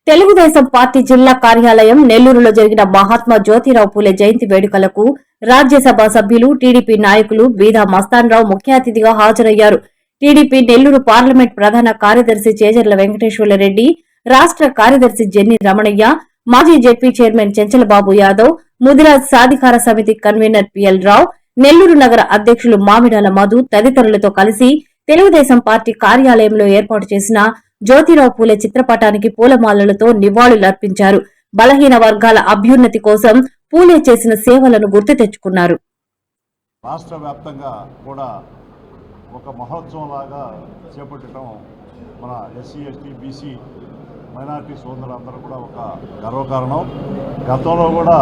Telugu Desam party జిల్లా కార్యాలయం నెల్లూరులో జరిగిన మహాత్మా జ్యోతిరావు పూలే జయంతి వేడుకలకు రాజ్యసభ సభ్యులు టీడీపీ నాయకులు బీదా మస్తాన్రావు ముఖ్య అతిథిగా హాజరయ్యారు. టీడీపీ నెల్లూరు పార్లమెంట్ ప్రధాన కార్యదర్శి చేజర్ల వెంకటేశ్వర్లరెడ్డి, రాష్ట్ర కార్యదర్శి జెన్ని రమణయ్య, మాజీ జెడ్పీ చైర్మన్ చెంచలబాబు యాదవ్, ముదిరాజ్ సాధికార సమితి కన్వీనర్ పిఎల్ రావు, నెల్లూరు నగర అధ్యక్షులు మామిడాల మధు తదితరులతో కలిసి తెలుగుదేశం పార్టీ కార్యాలయంలో ఏర్పాటు చేసిన జ్యోతిరావు పూలే చిత్రపటానికి పూలమాలలతో నివాళులర్పించారు. బలహీన వర్గాల అభ్యున్నతి కోసం పూలే చేసిన సేవలను గుర్తు తెచ్చుకున్నారు. రాష్ట్ర వ్యాప్తంగా కూడా ఒక మహోత్సవం లాగా చేపట్టడం మన ఎస్సీ ఎస్టీ బీసీ మైనార్టీ సోదరులందరూ కూడా ఒక గర్వకారణం. గతంలో కూడా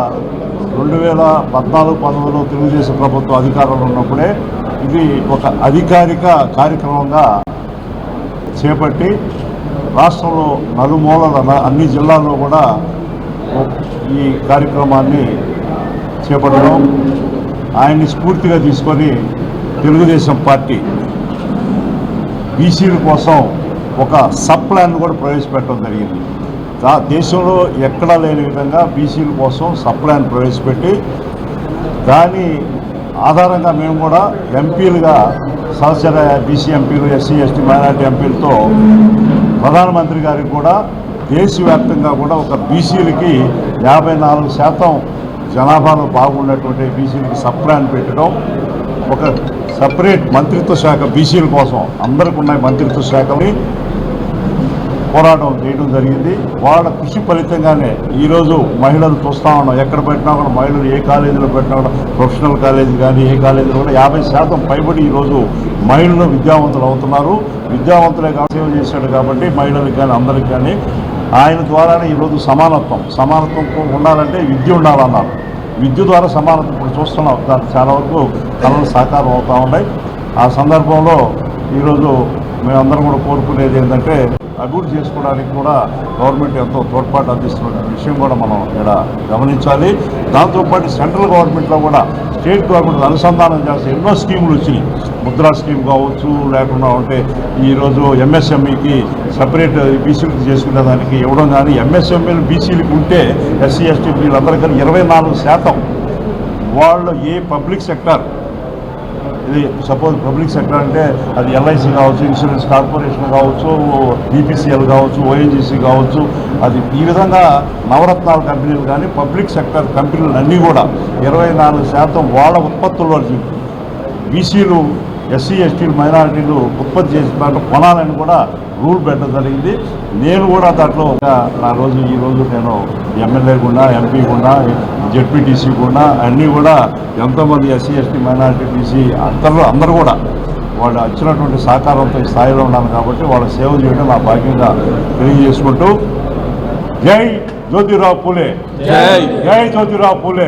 2014-15లో తెలుగుదేశం ప్రభుత్వం అధికారంలో ఉన్నప్పుడే ఇది ఒక అధికారిక కార్యక్రమంగా చేపట్టి రాష్ట్రంలో నలుమూలల అన్ని జిల్లాల్లో కూడా ఈ కార్యక్రమాన్ని చేపట్టడం, ఆయన్ని స్ఫూర్తిగా తీసుకొని తెలుగుదేశం పార్టీ బీసీల కోసం ఒక సబ్ ప్లాన్ కూడా ప్రవేశపెట్టడం జరిగింది. దేశంలో ఎక్కడా లేని విధంగా బీసీల కోసం సబ్ ప్లాన్ ప్రవేశపెట్టి దాని ఆధారంగా మేము కూడా ఎంపీలుగా సహచర బీసీ ఎంపీలు, ఎస్సీ ఎస్టీ మైనార్టీ ఎంపీలతో ప్రధానమంత్రి గారికి కూడా దేశవ్యాప్తంగా కూడా ఒక బీసీలకి 54% జనాభాలో బాగున్నటువంటి బీసీలకి సబ్ ప్లాన్ పెట్టడం, ఒక సపరేట్ మంత్రిత్వ శాఖ బీసీల కోసం అందరికీ ఉన్న మంత్రిత్వ శాఖని పోరాటం చేయడం జరిగింది. వాళ్ళ కృషి ఫలితంగానే ఈరోజు మహిళలు చూస్తూ ఉన్నాం. ఎక్కడ పెట్టినా కూడా మహిళలు ఏ కాలేజీలో పెట్టినా కూడా ప్రొఫెషనల్ కాలేజీ కానీ ఏ కాలేజీలో కూడా 50% పైబడి ఈరోజు మహిళలు విద్యావంతులు అవుతున్నారు. విద్యావంతులే సేవ చేశాడు కాబట్టి మహిళలకు కానీ అందరికి కానీ ఆయన ద్వారానే ఈరోజు సమానత్వం ఉండాలంటే విద్య ఉండాలన్నారు. విద్య ద్వారా సమానత్వం ఇప్పుడు చూస్తున్నాం. దానికి చాలా వరకు కళలు సాకారం అవుతూ ఉన్నాయి. ఆ సందర్భంలో ఈరోజు మేమందరం కూడా కోరుకునేది ఏంటంటే అభివృద్ధి చేసుకోవడానికి కూడా గవర్నమెంట్ ఎంతో తోడ్పాటు అందిస్తున్న విషయం కూడా మనం ఇక్కడ గమనించాలి. దాంతోపాటు సెంట్రల్ గవర్నమెంట్లో కూడా స్టేట్ గవర్నమెంట్ అనుసంధానం చేస్తే ఎన్నో స్కీములు వచ్చినాయి. ముద్రా స్కీమ్ కావచ్చు, లేకుండా ఉంటే ఈరోజు ఎంఎస్ఎంఈకి సపరేట్ బీసీలకు చేసుకునే దానికి ఇవ్వడం కానీ, ఎంఎస్ఎంఈలు బీసీలకు ఉంటే ఎస్సీ ఎస్టీ వీళ్ళందరికీ 24% వాళ్ళు ఏ పబ్లిక్ సెక్టర్, ఇది సపోజ్ పబ్లిక్ సెక్టర్ అంటే అది ఎల్ఐసి కావచ్చు, ఇన్సూరెన్స్ కార్పొరేషన్ కావచ్చు, బీపీసీఎల్ కావచ్చు, ఓఎన్జీసీ కావచ్చు, అది ఈ విధంగా నవరత్నాల కంపెనీలు కానీ పబ్లిక్ సెక్టర్ కంపెనీలు అన్నీ కూడా 24% వాళ్ళ ఉత్పత్తుల్లో బీసీలు, ఎస్సీ ఎస్టీలు, మైనారిటీలు ఉత్పత్తి చేసిన కొనాలని కూడా రూల్ పెట్టడం జరిగింది. నేను కూడా దాంట్లో ఈరోజు నేను ఎమ్మెల్యే గుండా, ఎంపీ గుండా, జెడ్పీటీసీ గుండా అన్నీ కూడా ఎంతోమంది ఎస్సీ ఎస్టీ మైనారిటీ బీసీ అందరూ కూడా వాళ్ళు వచ్చినటువంటి సహకారంతో ఈ స్థాయిలో ఉన్నాను కాబట్టి వాళ్ళ సేవ చేయడం నా భాగ్యంగా తెలియజేసుకుంటూ జై జ్యోతిరావు పూలే, జై జ్యోతిరావు పూలే.